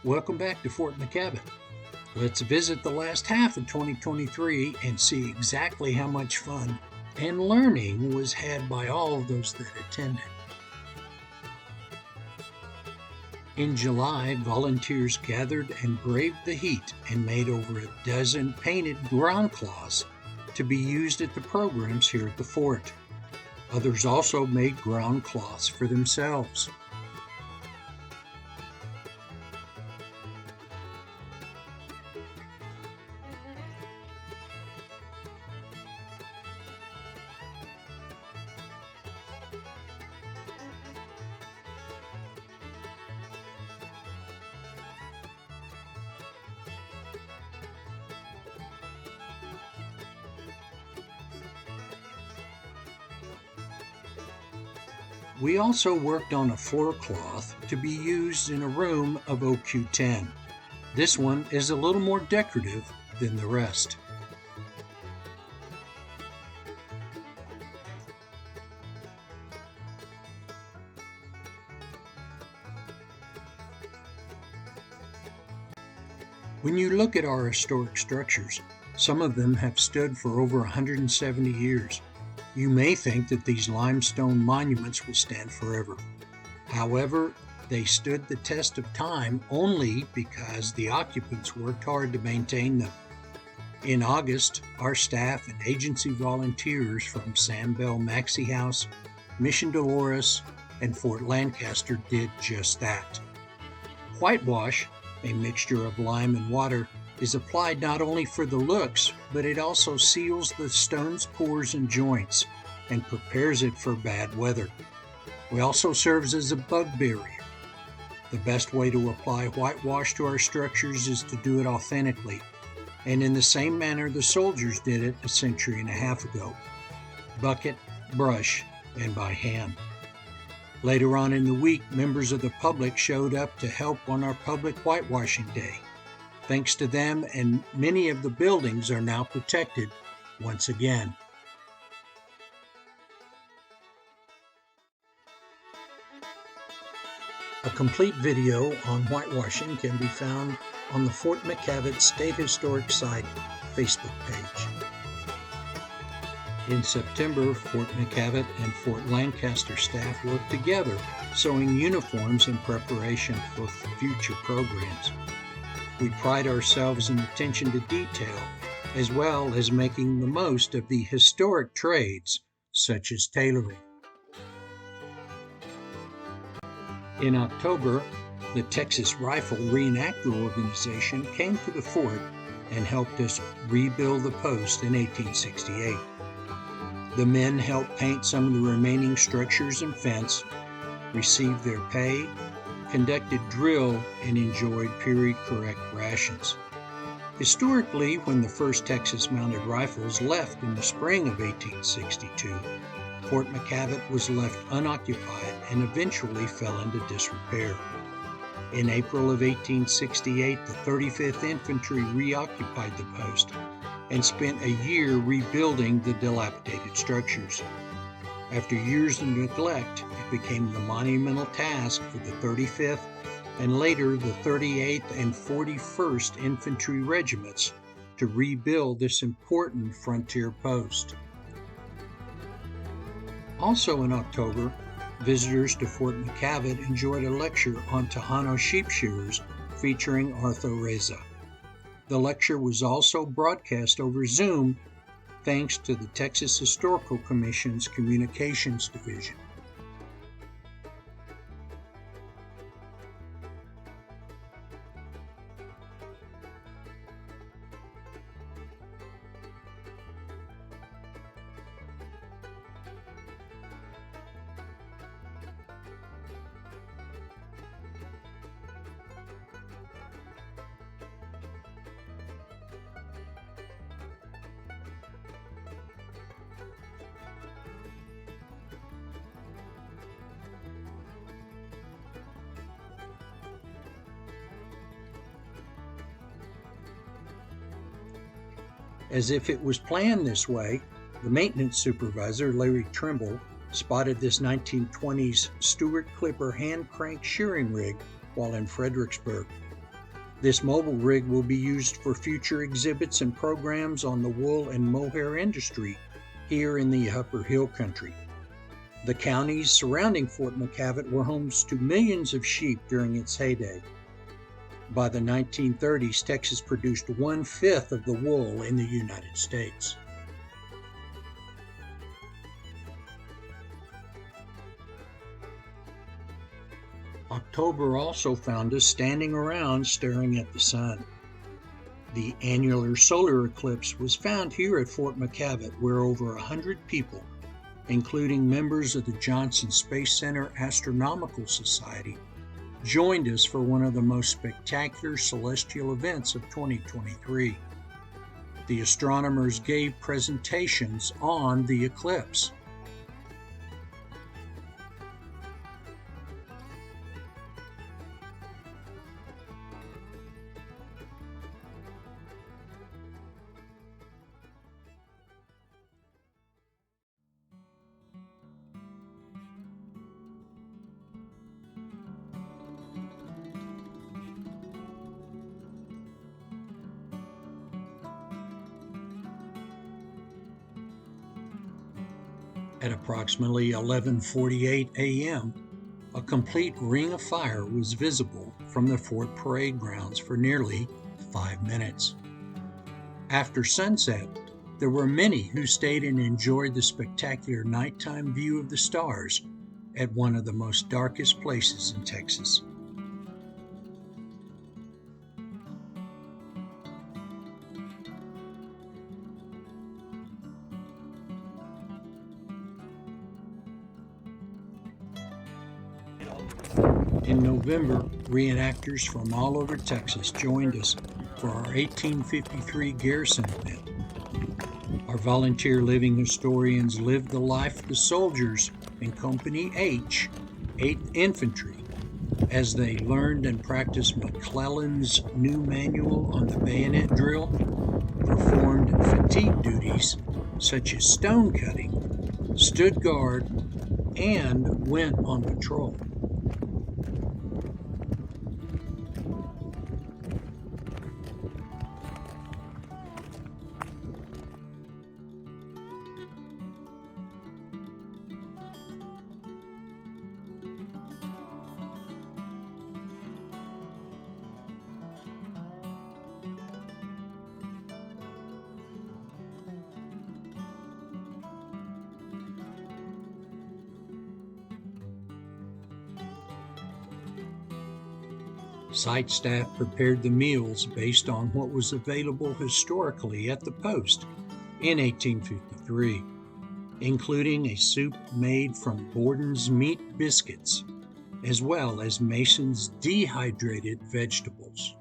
Welcome back to Fort McKavett. Let's visit the last half of 2023 and see exactly how much fun and learning was had by all of those that attended. In July, volunteers gathered and braved the heat and made over a dozen painted ground cloths to be used at the programs here at the fort. Others also made ground cloths for themselves. We also worked on a floor cloth to be used in a room of OQ10. This one is a little more decorative than the rest. When you look at our historic structures, some of them have stood for over 170 years. You may think that these limestone monuments will stand forever. However, they stood the test of time only because the occupants worked hard to maintain them. In August, our staff and agency volunteers from Sam Bell Maxey House, Mission Dolores, and Fort Lancaster did just that. Whitewash, a mixture of lime and water, is applied not only for the looks, but it also seals the stone's pores and joints and prepares it for bad weather. It also serves as a bug barrier. The best way to apply whitewash to our structures is to do it authentically, and in the same manner the soldiers did it a century and a half ago: bucket, brush, and by hand. Later on in the week, members of the public showed up to help on our public whitewashing day. Thanks to them, and many of the buildings are now protected once again. A complete video on whitewashing can be found on the Fort McKavett State Historic Site Facebook page. In September, Fort McKavett and Fort Lancaster staff worked together, sewing uniforms in preparation for future programs. We pride ourselves in attention to detail, as well as making the most of the historic trades, such as tailoring. In October, the Texas Rifle Reenactor Organization came to the fort and helped us rebuild the post in 1868. The men helped paint some of the remaining structures and fence, received their pay, conducted drill, and enjoyed period-correct rations. Historically, when the first Texas Mounted Rifles left in the spring of 1862, Fort McKavett was left unoccupied and eventually fell into disrepair. In April of 1868, the 35th Infantry reoccupied the post and spent a year rebuilding the dilapidated structures. After years of neglect, it became the monumental task for the 35th and later the 38th and 41st Infantry Regiments to rebuild this important frontier post. Also in October, visitors to Fort McKavett enjoyed a lecture on Tejano sheep shearers featuring Arthur Reza. The lecture was also broadcast over Zoom thanks to the Texas Historical Commission's Communications Division. As if it was planned this way, the maintenance supervisor, Larry Trimble, spotted this 1920s Stuart Clipper hand crank shearing rig while in Fredericksburg. This mobile rig will be used for future exhibits and programs on the wool and mohair industry here in the Upper Hill Country. The counties surrounding Fort McKavett were homes to millions of sheep during its heyday. By the 1930s, Texas produced 1/5 of the wool in the United States. October also found us standing around staring at the sun. The annular solar eclipse was found here at Fort McKavett, where over 100 people, including members of the Johnson Space Center Astronomical Society, joined us for one of the most spectacular celestial events of 2023. The astronomers gave presentations on the eclipse. At approximately 11:48 a.m., a complete ring of fire was visible from the Fort Parade grounds for nearly 5 minutes. After sunset, there were many who stayed and enjoyed the spectacular nighttime view of the stars at one of the most darkest places in Texas. In November, reenactors from all over Texas joined us for our 1853 Garrison event. Our volunteer living historians lived the life of the soldiers in Company H, 8th Infantry, as they learned and practiced McClellan's new manual on the bayonet drill, performed fatigue duties such as stone cutting, stood guard, and went on patrol. Site staff prepared the meals based on what was available historically at the post in 1853, including a soup made from Borden's meat biscuits, as well as Mason's dehydrated vegetables.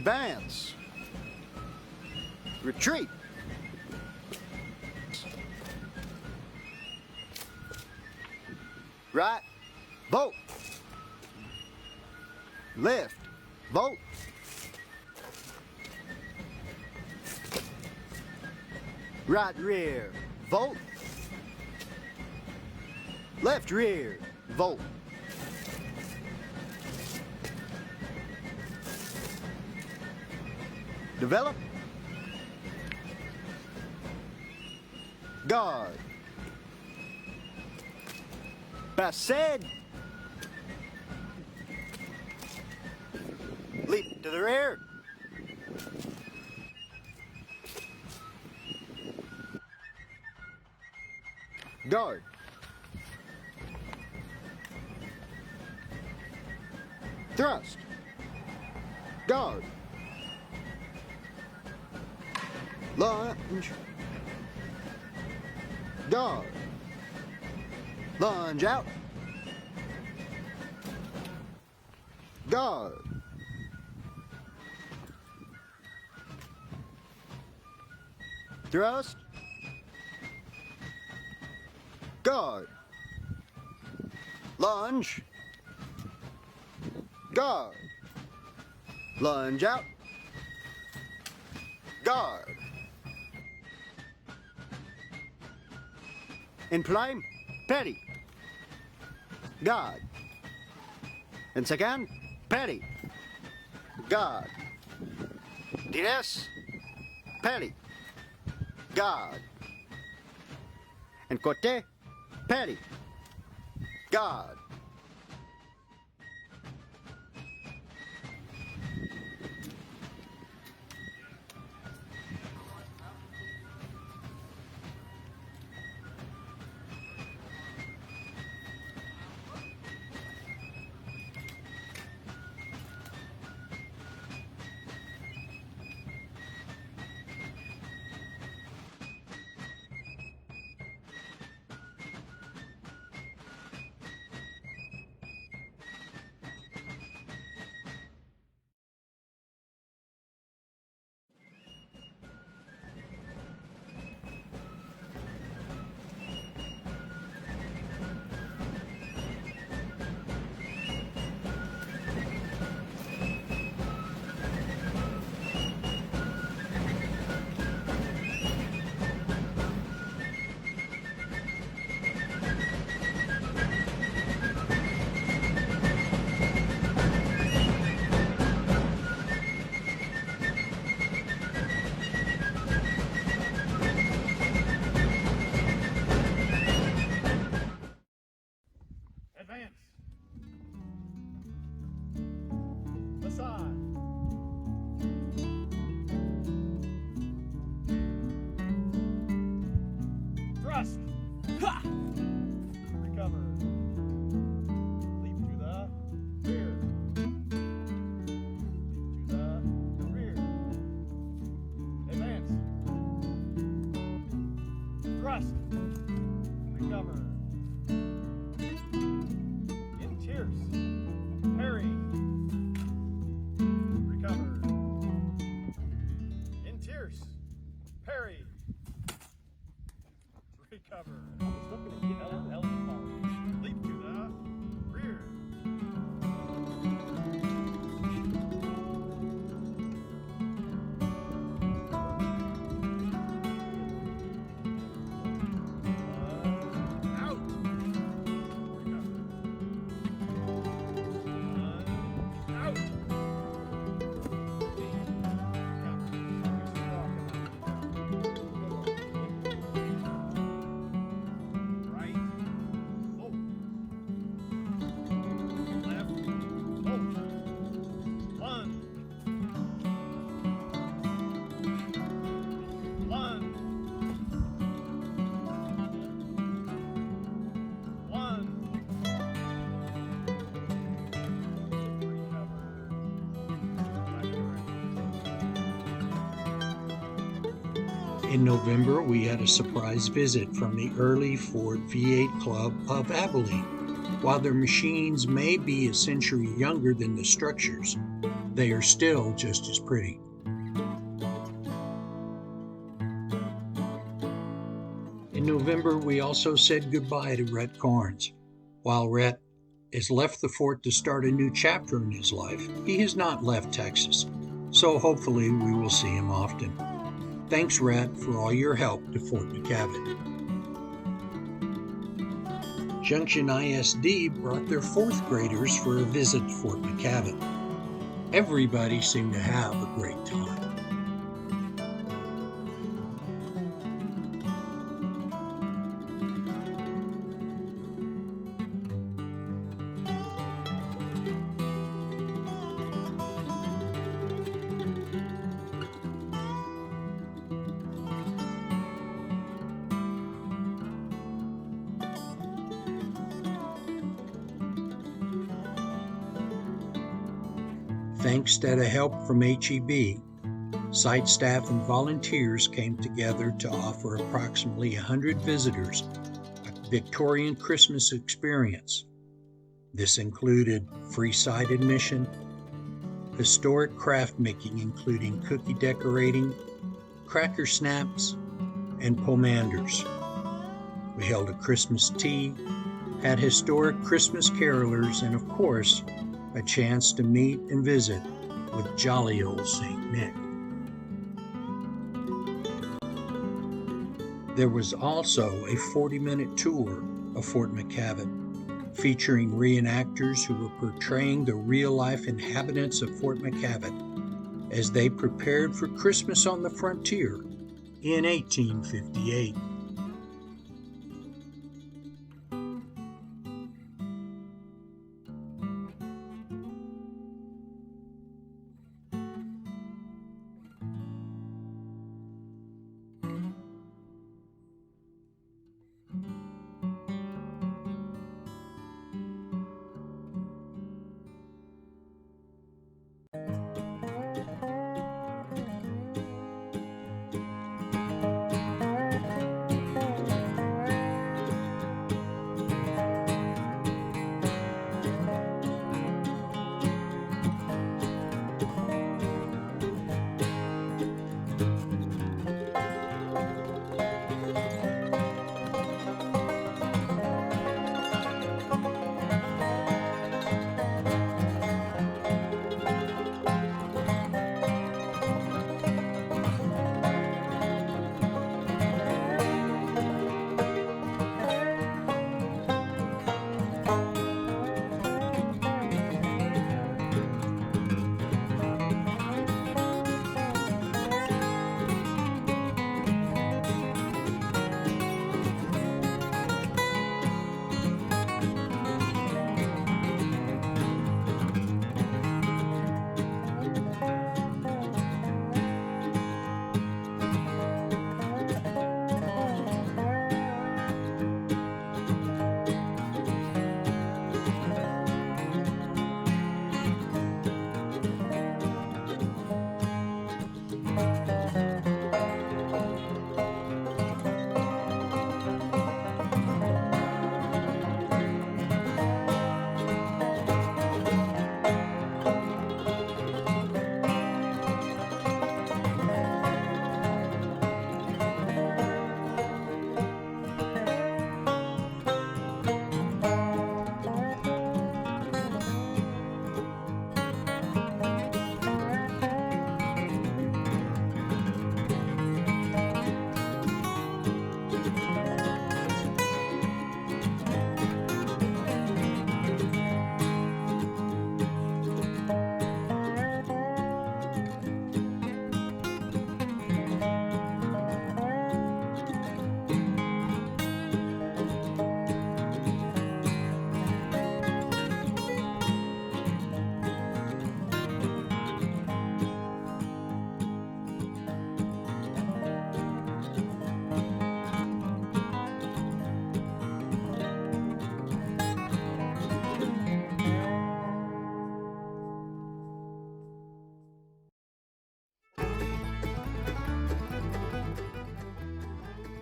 Advance. Retreat. Right. Vote. Left. Vote. Right rear. Vote. Left rear. Vote. Develop. Guard. Passed. Leap to the rear. Guard. Thrust. Guard. Lunge. Guard. Lunge out. Guard. Thrust. Guard. Lunge. Guard. Lunge out. Guard. In play, petty. Guard. In second, petty. Guard. DS, petty. Guard. En côté, petty. Guard. Advance. Aside. Thrust. Ha! Recover. Leap to the rear. Leap to the rear. Advance. Thrust. Recover. Parry. Recover. In tierce. Parry. Recover. Leap to the rear. Out. Out. Right. Oh. Left. Oh. Lunge. Lunge. Lunge. In November, we had a surprise visit from the early Ford V8 Club of Abilene. While their machines may be a century younger than the structures, they are still just as pretty. In November, we also said goodbye to Rhett Carnes. While Rhett has left the fort to start a new chapter in his life, he has not left Texas, so hopefully we will see him often. Thanks, Rhett, for all your help to Fort McKavett. Junction ISD brought their 4th graders for a visit to Fort McKavett. Everybody seemed to have a great time. Thanks to the help from HEB, site staff and volunteers came together to offer approximately 100 visitors a Victorian Christmas experience. This included free site admission, historic craft making including cookie decorating, cracker snaps, and pomanders. We held a Christmas tea, had historic Christmas carolers, and of course, a chance to meet and visit with jolly old St. Nick. There was also a 40-minute tour of Fort McKavett, featuring reenactors who were portraying the real-life inhabitants of Fort McKavett as they prepared for Christmas on the frontier in 1858.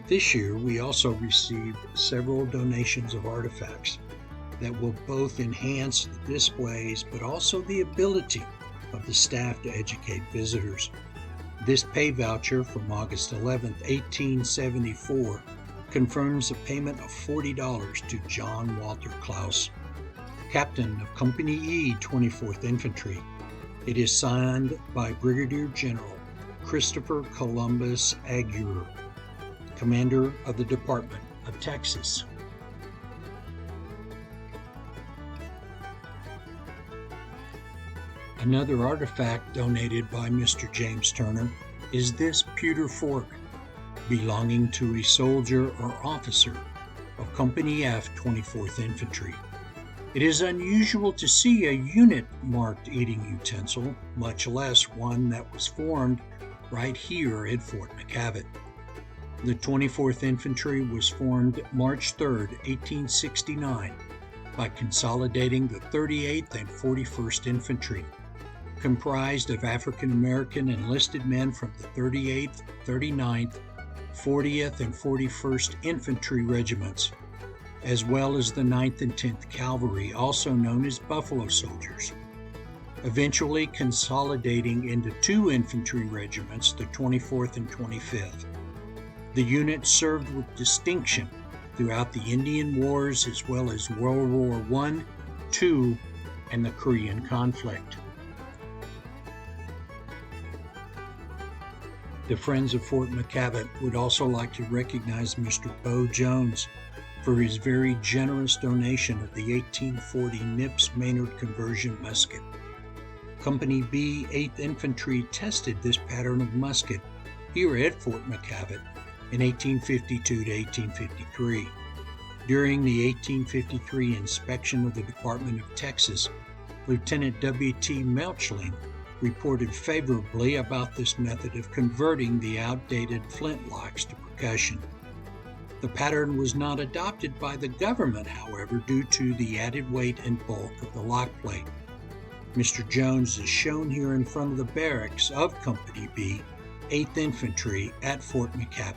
This year, we also received several donations of artifacts that will both enhance the displays but also the ability of the staff to educate visitors. This pay voucher from August 11, 1874, confirms a payment of $40 to John Walter Klaus, Captain of Company E, 24th Infantry. It is signed by Brigadier General Christopher Columbus Aguirre, Commander of the Department of Texas. Another artifact donated by Mr. James Turner is this pewter fork, belonging to a soldier or officer of Company F, 24th Infantry. It is unusual to see a unit marked eating utensil, much less one that was formed right here at Fort McKavett. The 24th Infantry was formed March 3, 1869, by consolidating the 38th and 41st Infantry, comprised of African American enlisted men from the 38th, 39th, 40th, and 41st Infantry regiments, as well as the 9th and 10th Cavalry, also known as Buffalo Soldiers, eventually consolidating into two infantry regiments, the 24th and 25th. The unit served with distinction throughout the Indian Wars as well as World War I, II, and the Korean conflict. The Friends of Fort McKavett would also like to recognize Mr. Bo Jones for his very generous donation of the 1840 Nips Maynard conversion musket. Company B, 8th Infantry tested this pattern of musket here at Fort McKavett in 1852 to 1853. During the 1853 inspection of the Department of Texas, Lieutenant W.T. Melchling reported favorably about this method of converting the outdated flintlocks to percussion. The pattern was not adopted by the government, however, due to the added weight and bulk of the lock plate. Mr. Jones is shown here in front of the barracks of Company B, 8th Infantry at Fort McKavett.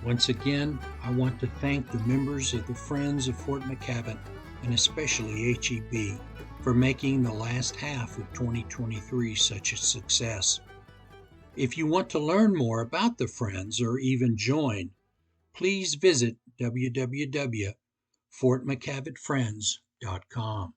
Once again, I want to thank the members of the Friends of Fort McKavett, and especially HEB, for making the last half of 2023 such a success. If you want to learn more about the Friends or even join, please visit www.fortmckavettfriends.com.